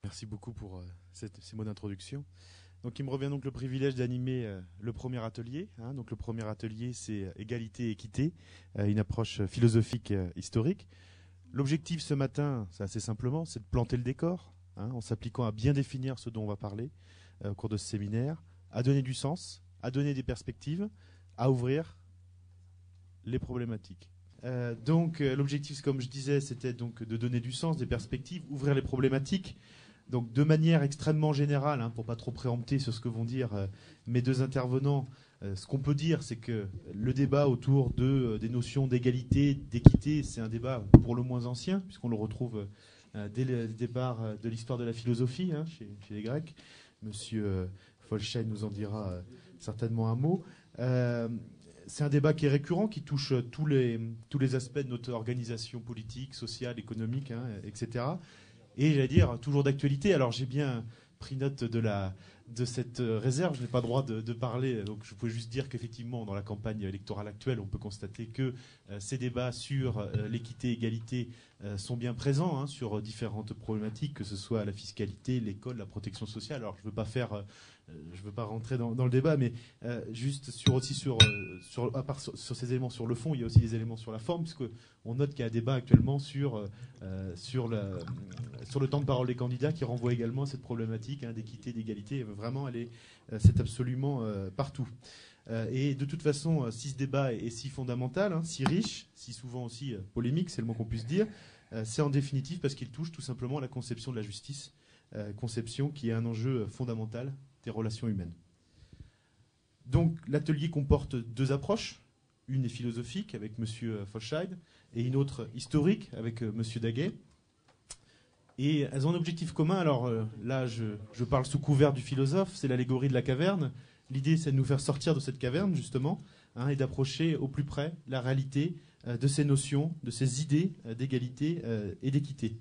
Merci beaucoup pour ces mots d'introduction. Donc, il me revient donc le privilège d'animer le premier atelier. Donc, le premier atelier, c'est égalité et équité, une approche philosophique historique. L'objectif ce matin, c'est assez simplement, c'est de planter le décor, en s'appliquant à bien définir ce dont on va parler au cours de ce séminaire, à donner du sens, à donner des perspectives, à ouvrir les problématiques. Donc, l'objectif, comme je disais, c'était donc de donner du sens, des perspectives, ouvrir les problématiques. Donc, de manière extrêmement générale, pour ne pas trop préempter sur ce que vont dire mes deux intervenants, ce qu'on peut dire, c'est que le débat autour des notions d'égalité, d'équité, c'est un débat pour le moins ancien, puisqu'on le retrouve dès le départ de l'histoire de la philosophie, chez les Grecs. Monsieur Folschein nous en dira certainement un mot. C'est un débat qui est récurrent, qui touche tous les aspects de notre organisation politique, sociale, économique, etc. Et j'allais dire, toujours d'actualité. Alors j'ai bien pris note de cette réserve, je n'ai pas le droit de parler, donc je pouvais juste dire qu'effectivement, dans la campagne électorale actuelle, on peut constater que ces débats sur l'équité et l'égalité sont bien présents sur différentes problématiques, que ce soit la fiscalité, l'école, la protection sociale. Alors je ne veux pas rentrer dans le débat, mais juste sur ces éléments sur le fond, il y a aussi des éléments sur la forme, puisqu'on note qu'il y a un débat actuellement sur le temps de parole des candidats qui renvoie également à cette problématique d'équité, d'égalité. Vraiment, c'est absolument partout. Et de toute façon, si ce débat est si fondamental, si riche, si souvent aussi polémique, c'est le mot qu'on puisse dire, c'est en définitive parce qu'il touche tout simplement à la conception de la justice, conception qui est un enjeu fondamental des relations humaines. Donc l'atelier comporte deux approches. Une est philosophique avec M. Folschein et une autre historique avec M. Daguet. Et elles ont un objectif commun. Alors là, je parle sous couvert du philosophe, c'est l'allégorie de la caverne. L'idée, c'est de nous faire sortir de cette caverne, justement, et d'approcher au plus près la réalité de ces notions, de ces idées d'égalité et d'équité.